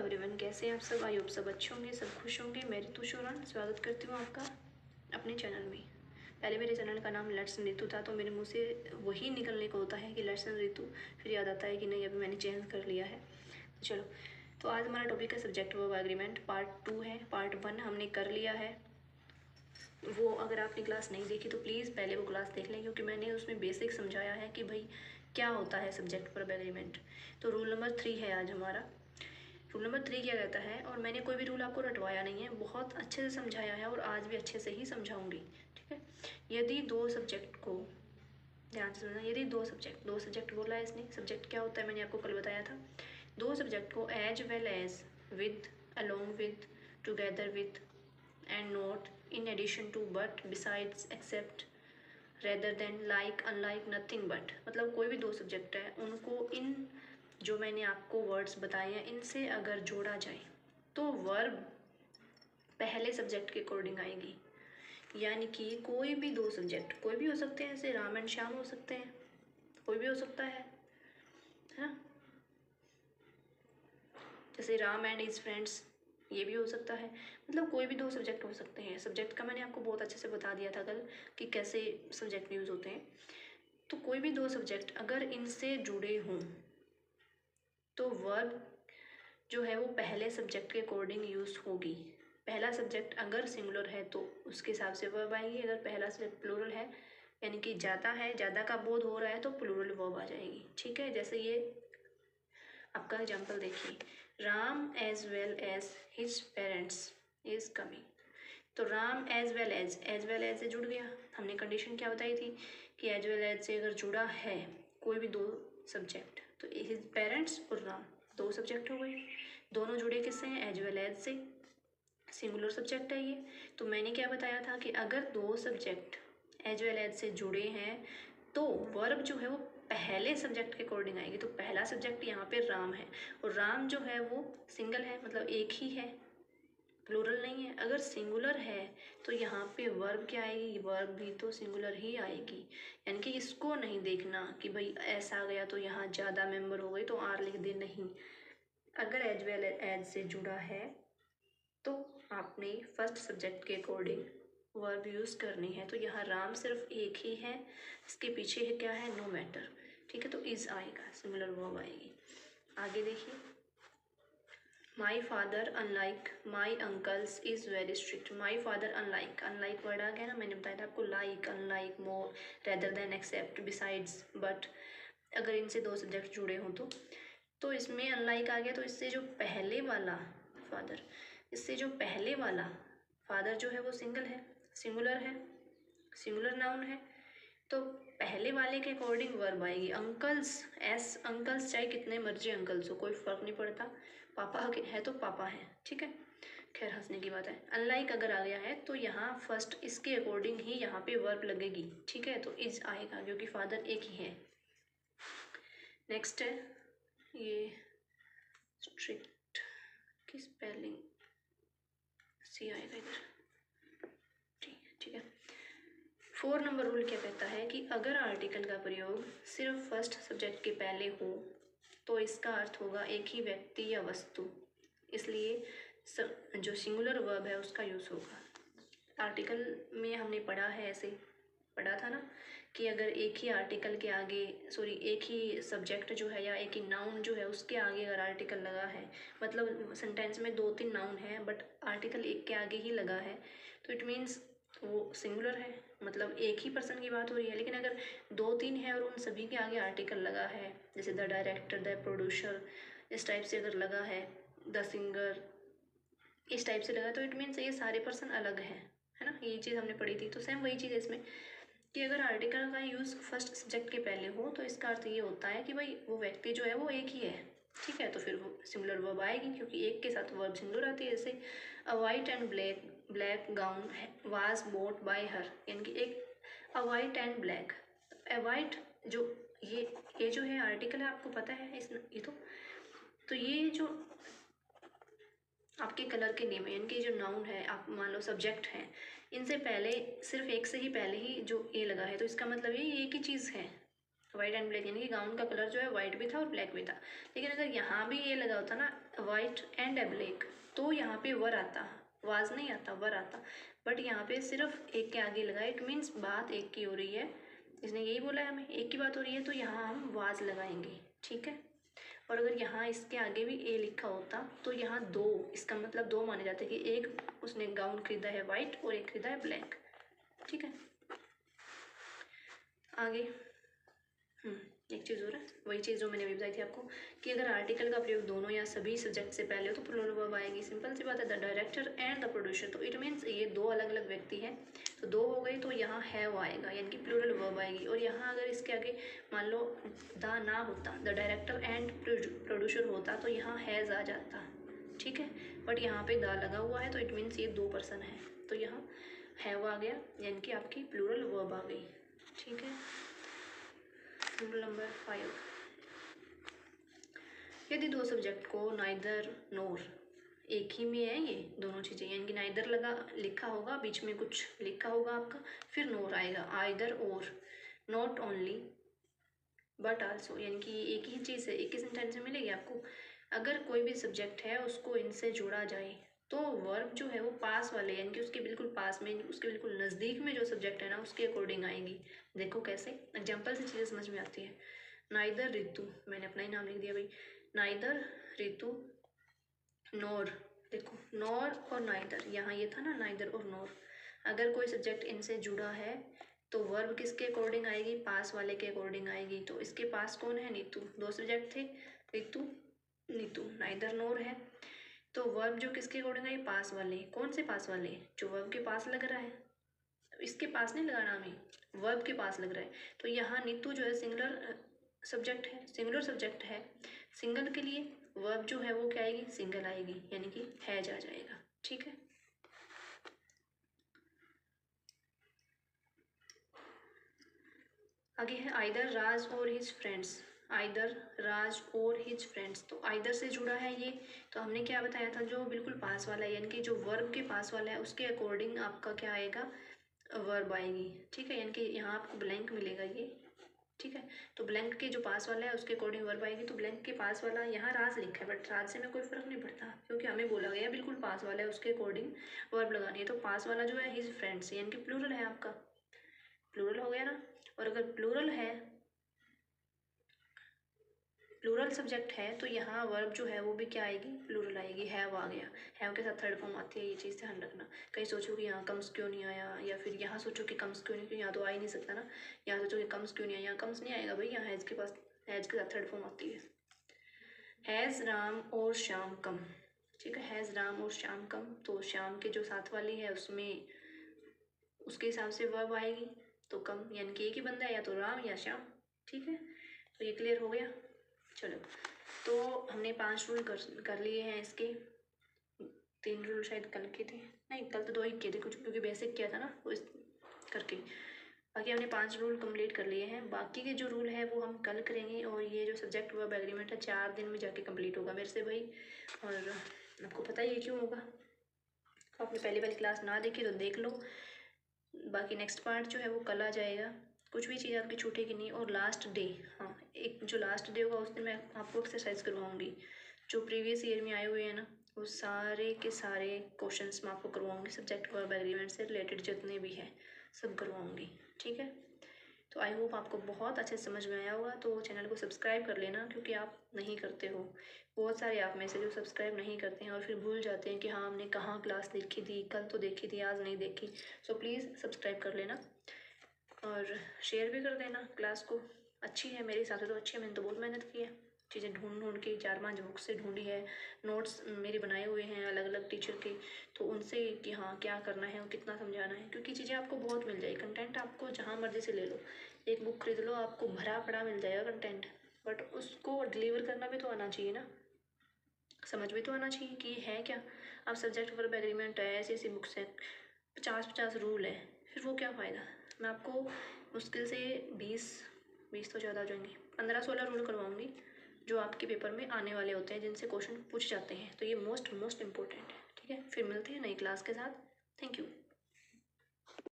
Everyone, कैसे हैं आप सब? आई होप सब अच्छे होंगे, सब खुश होंगे। मैं रितु शोरन स्वागत करती हूँ आपका अपने चैनल में। पहले मेरे चैनल का नाम लेट्स रितु था, तो मेरे मुंह से वही निकलने को होता है कि लेट्स रितु, फिर याद आता है कि नहीं, अभी मैंने चेंज कर लिया है। तो चलो, तो आज हमारा टॉपिक है सब्जेक्ट वर्ब एग्रीमेंट। पार्ट 2 है। पार्ट 1 हमने कर लिया है। वो अगर आपने क्लास नहीं देखी तो प्लीज़ पहले वो क्लास देख लें, क्योंकि मैंने उसमें बेसिक समझाया है कि भाई क्या होता है सब्जेक्ट वर्ब एग्रीमेंट। तो रूल नंबर 3 है आज हमारा। रूल नंबर 3 क्या कहता है, और मैंने कोई भी रूल आपको रटवाया नहीं है, बहुत अच्छे से समझाया है और आज भी अच्छे से ही समझाऊंगी, ठीक है। यदि दो सब्जेक्ट को, ध्यान से सुनना, यदि दो सब्जेक्ट बोला है इसने। सब्जेक्ट क्या होता है मैंने आपको कल बताया था। दो सब्जेक्ट को as well as, with, along with, together with and not, in addition to, but, besides, except, rather than, like, unlike, nothing but, मतलब कोई भी दो सब्जेक्ट है उनको इन जो मैंने आपको वर्ड्स बताए हैं इनसे अगर जोड़ा जाए तो वर्ब पहले सब्जेक्ट के अकॉर्डिंग आएगी। यानी कि कोई भी दो सब्जेक्ट, कोई भी हो सकते हैं, जैसे राम एंड श्याम हो सकते हैं, कोई भी हो सकता है ना, जैसे राम एंड हिज फ्रेंड्स, ये भी हो सकता है। मतलब कोई भी दो सब्जेक्ट हो सकते हैं। सब्जेक्ट का मैंने आपको बहुत अच्छे से बता दिया था कल कि कैसे सब्जेक्ट यूज़ होते हैं। तो कोई भी दो सब्जेक्ट अगर इनसे जुड़े हों तो वर्ब जो है वो पहले सब्जेक्ट के अकॉर्डिंग यूज़ होगी। पहला सब्जेक्ट अगर सिंगुलर है तो उसके हिसाब से वर्ब आएगी। अगर पहला सब्जेक्ट प्लूरल है, यानी कि ज़्यादा है, ज़्यादा का बोध हो रहा है, तो प्लूरल वर्ब आ जाएगी, ठीक है। जैसे ये आपका एग्जाम्पल देखिए, Ram as well as his parents is coming. तो राम एज वेल एज से जुड़ गया। हमने कंडीशन क्या बताई थी कि एज वेल एज से अगर जुड़ा है कोई भी दो सब्जेक्ट तो हिज पेरेंट्स और राम दो सब्जेक्ट हो गए। दोनों जुड़े किससे हैं? एज वेल एज से। सिंगुलर सब्जेक्ट है ये। तो मैंने क्या बताया था कि अगर दो सब्जेक्ट एज वेल एज से जुड़े हैं तो वर्ब जो है वो पहले सब्जेक्ट के अकॉर्डिंग आएगी। तो पहला सब्जेक्ट यहाँ पे राम है, और राम जो है वो सिंगल है, मतलब एक ही है, प्लूरल नहीं है। अगर सिंगुलर है तो यहाँ पे वर्ब क्या आएगी? वर्ब भी तो सिंगुलर ही आएगी। यानी कि इसको नहीं देखना कि भाई ऐसा आ गया तो यहाँ ज़्यादा मेंबर हो गए तो आर लिख दे, नहीं। अगर एज वेल एज से जुड़ा है तो आपने फर्स्ट सब्जेक्ट के अकॉर्डिंग वर्ब यूज़ करनी है। तो यहाँ राम सिर्फ एक ही है, इसके पीछे है क्या है? नो मैटर, ठीक है। तो इज आएगा, सिंगुलर वर्ब आएगी। आगे देखिए, my father unlike my uncles is very strict. My father unlike, unlike word आ गया ना, मैंने बताया था आपको, like, unlike, more, rather than, except, besides, but. अगर इनसे दो सब्जेक्ट जुड़े हों तो इसमें अनलाइक आ गया। तो इससे जो पहले वाला फादर, इससे जो पहले वाला फादर जो है वो सिंगल है, सिंगुलर है, सिंगुलर नाउन है, तो पहले वाले के अकॉर्डिंग वर्ब आएगी। अंकल्स, एस अंकल्स, चाहे कितने मर्जी अंकल्स हो, कोई फ़र्क नहीं पड़ता, पापा है तो पापा है, ठीक है। खैर हंसने की बात है। अनलाइक अगर आ गया है तो यहाँ फर्स्ट इसके अकॉर्डिंग ही यहाँ पे वर्ब लगेगी, ठीक है। तो इज आएगा क्योंकि फादर एक ही है। नेक्स्ट है ये स्ट्रिक्ट की स्पेलिंग सी आएगा इधर, ठीक है। 4 नंबर रूल क्या कहता है कि अगर आर्टिकल का प्रयोग सिर्फ फर्स्ट सब्जेक्ट के पहले हो तो इसका अर्थ होगा एक ही व्यक्ति या वस्तु, इसलिए जो सिंगुलर वर्ब है उसका यूज़ होगा। आर्टिकल में हमने पढ़ा है, ऐसे पढ़ा था ना कि अगर एक ही आर्टिकल के आगे, सॉरी, एक ही सब्जेक्ट जो है या एक ही नाउन जो है उसके आगे अगर आर्टिकल लगा है, मतलब सेंटेंस में 2-3 नाउन है बट आर्टिकल एक के आगे ही लगा है, तो इट मीन्स वो सिंगुलर है, मतलब एक ही पर्सन की बात हो रही है। लेकिन अगर 2-3 है और उन सभी के आगे आर्टिकल लगा है, जैसे द डायरेक्टर, द प्रोड्यूसर, इस टाइप से अगर लगा है, द सिंगर, इस टाइप से लगा, तो इट मीन्स ये सारे पर्सन अलग हैं, है ना। ये चीज़ हमने पढ़ी थी। तो सेम वही चीज़ है इसमें कि अगर आर्टिकल का यूज़ फर्स्ट सब्जेक्ट के पहले हो तो इसका अर्थ ये होता है कि भाई वो व्यक्ति जो है वो एक ही है, ठीक है। तो फिर वो सिंगुलर वर्ब आएगी क्योंकि एक के साथ वर्ब सिंगुलर आती है। जैसे अ white and black gown was boat bye हर, यानी कि एक अ white and black, a white जो ये जो है आर्टिकल है, आपको पता है इस ये तो ये जो आपके कलर के नेम है, यानी कि जो नाउन है, आप मान लो सब्जेक्ट है, इनसे पहले सिर्फ एक से ही पहले ही जो ए लगा है, तो इसका मतलब ये एक ही चीज़ है, वाइट एंड ब्लैक, यानी कि गाउन का कलर जो है वाइट भी था और ब्लैक भी था। लेकिन अगर यहाँ भी ये लगा होता ना वाइट एंड ब्लैक, तो यहाँ पे वर आता, वाज नहीं आता, वर आता। बट यहाँ पे सिर्फ एक के आगे लगा, इट मीन्स बात एक की हो रही है, इसने यही बोला है हमें एक की बात हो रही है, तो यहाँ हम वाज लगाएंगे, ठीक है। और अगर यहाँ इसके आगे भी ए लिखा होता तो यहाँ दो, इसका मतलब दो माने जाते कि एक उसने गाउन खरीदा है वाइट और एक खरीदा है ब्लैक, ठीक है। आगे एक चीज़ और है, वही चीज़ जो मैंने अभी बताई थी आपको कि अगर आर्टिकल का प्रयोग दोनों या सभी सब्जेक्ट से पहले हो तो प्लूरल वर्ब आएगी। सिंपल सी बात है, the director and the producer, तो इट मीन्स ये दो अलग अलग व्यक्ति हैं, तो दो हो गई, तो यहाँ हैव आएगा, यानी कि प्लूरल वर्ब आएगी। और यहाँ अगर इसके आगे मान लो द ना होता, द डायरेक्टर एंड प्रोड्यूसर होता, तो यहाँ हैज़ आ जाता, ठीक है। बट यहाँ पे द लगा हुआ है, तो इट मीन्स ये दो पर्सन है, तो यहाँ हैव आ गया, यानी कि आपकी प्लूरल वर्ब आ गई, ठीक है। रूल नंबर 5, यदि दो सब्जेक्ट को नाइदर नोर, एक ही में है ये दोनों चीज़ें, यानी कि नाइदर लगा लिखा होगा, बीच में कुछ लिखा होगा आपका, फिर नोर आएगा, आइदर और, नॉट ओनली बट आल्सो, यानी कि एक ही चीज़ है, एक ही सेंटेंस में मिलेगी आपको। अगर कोई भी सब्जेक्ट है उसको इनसे जोड़ा जाए तो वर्ब जो है वो पास वाले, यानी कि उसके बिल्कुल पास में, उसके बिल्कुल नज़दीक में जो सब्जेक्ट है ना उसके अकॉर्डिंग आएगी। देखो कैसे, एग्जाम्पल से चीज़ें समझ में आती है। नाइदर ऋतु, मैंने अपना ही नाम लिख दिया भाई, नाइदर ऋतु नोर, देखो नोर और नाइदर, यहाँ ये था ना नाइदर और नोर, अगर कोई सब्जेक्ट इनसे जुड़ा है तो वर्ब किसके अकॉर्डिंग आएगी, पास वाले के अकॉर्डिंग आएगी। तो इसके पास कौन है, नीतू, दो सब्जेक्ट थे, ऋतु नीतू, नाइदर नोर है, तो वर्ब जो किसके अकॉर्डिंग आई, पास वाले, कौन से पास वाले, जो वर्ब के पास लग रहा है, इसके पास नहीं लगाना हमें, वर्ब के पास लग रहा है। तो यहाँ नीतू जो है सिंगुलर सब्जेक्ट है, सिंगुलर सब्जेक्ट है, सिंगल के लिए वर्ब जो है वो क्या आएगी, सिंगल आएगी, यानी कि हैज आ जाएगा, ठीक है। आगे है आइदर राज और हिज फ्रेंड्स, आइदर राज और हिज फ्रेंड्स, तो आइदर से जुड़ा है ये, तो हमने क्या बताया था, जो बिल्कुल पास वाला है, यानी कि जो वर्ब के पास वाला है उसके अकॉर्डिंग आपका क्या आएगा, वर्ब आएगी, ठीक है। यानी कि यहाँ आपको ब्लैंक मिलेगा ये, ठीक है। तो ब्लैंक के जो पास वाला है उसके अकॉर्डिंग वर्ब आएगी, तो ब्लैंक के पास वाला यहाँ राज लिखा है, बट राज से हमें कोई फर्क नहीं पड़ता क्योंकि हमें बोला गया बिल्कुल पास वाला है उसके अकॉर्डिंग वर्ब लगानी है। तो पास वाला जो है हिज फ्रेंड्स, यानी कि प्लूरल है आपका, प्लूरल हो गया ना। और अगर प्लूरल है, प्लूरल सब्जेक्ट है, तो यहाँ वर्ब जो है वो भी क्या आएगी, प्लूरल आएगी, हैव आ गया, हैव के साथ थर्ड फॉर्म आती है, ये चीज़ ध्यान रखना। कहीं सोचो कि यहाँ कम्स क्यों नहीं आया, या फिर यहाँ सोचो कि कम्स क्यों नहीं, क्योंकि यहाँ तो आ ही नहीं सकता ना, यहाँ सोचो कि कम्स क्यों नहीं आया, यहाँ कम्स नहीं आएगा भाई, यहाँ हैज़ के पास, हैज़ के साथ थर्ड फॉर्म आती है। हैज़ राम और श्याम कम, ठीक है, हैज़ राम और श्याम कम, तो श्याम के जो साथ वाली है उसमें उसके हिसाब से वर्ब आएगी, तो कम, यानी कि एक ही बंदा है, या तो राम या श्याम, ठीक है। तो ये क्लियर हो गया। चलो, तो हमने 5 रूल कर लिए हैं इसके, 3 रूल शायद कल के थे, नहीं कल तो 2 ही किए थे कुछ, क्योंकि बेसिक किया था ना वो इस करके, बाकी हमने 5 रूल कंप्लीट कर लिए हैं। बाकी के जो रूल है वो हम कल करेंगे, और ये जो सब्जेक्ट वर्ब एग्रीमेंट है 4 दिन में जाके कंप्लीट होगा मेरे से भाई, और आपको पता ही है क्यों होगा, आपने पहली वाली क्लास ना देखी तो देख लो, बाकी नेक्स्ट पार्ट जो है वो कल आ जाएगा, कुछ भी चीज़ आपकी छूटेगी नहीं। और लास्ट डे, हाँ एक जो लास्ट डे होगा उस दिन मैं आपको एक्सरसाइज करवाऊँगी, जो प्रीवियस ईयर में आए हुए हैं ना वो सारे के सारे क्वेश्चंस मैं आपको करवाऊँगी, सब्जेक्ट वर्ब एग्रीमेंट से रिलेटेड जितने भी हैं सब करवाऊँगी, ठीक है। तो आई होप आपको बहुत अच्छे से समझ में आया होगा, तो चैनल को सब्सक्राइब कर लेना क्योंकि आप नहीं करते हो, बहुत सारे आप में से जो सब्सक्राइब नहीं करते हैं और फिर भूल जाते हैं कि हाँ हमने कहाँ क्लास देखी थी, कल तो देखी थी आज नहीं देखी। सो प्लीज़ सब्सक्राइब कर लेना और शेयर भी कर देना क्लास को, अच्छी है मेरे हिसाब से तो अच्छी है, मैंने तो बहुत मेहनत की है, चीज़ें ढूंढ के 4-5 बुक से ढूंढी है, नोट्स मेरे बनाए हुए हैं अलग अलग टीचर के, तो उनसे कि हाँ क्या करना है और कितना समझाना है, क्योंकि चीज़ें आपको बहुत मिल जाएगी, कंटेंट आपको जहाँ मर्जी से ले लो, एक बुक खरीद लो आपको भरा पड़ा मिल जाएगा कंटेंट, बट उसको डिलीवर करना भी तो आना चाहिए ना, समझ भी तो आना चाहिए कि है क्या। अब सब्जेक्ट वर्ब एग्रीमेंट है, ऐसी ऐसी बुक्स हैं, 50-50 रूल है, फिर वो क्या फ़ायदा। मैं आपको मुश्किल से 20 तो ज़्यादा हो जाएंगे, 15-16 रूल करवाऊँगी जो आपके पेपर में आने वाले होते हैं, जिनसे क्वेश्चन पूछ जाते हैं, तो ये मोस्ट इम्पोर्टेंट है, ठीक है। फिर मिलते हैं नई क्लास के साथ, थैंक यू।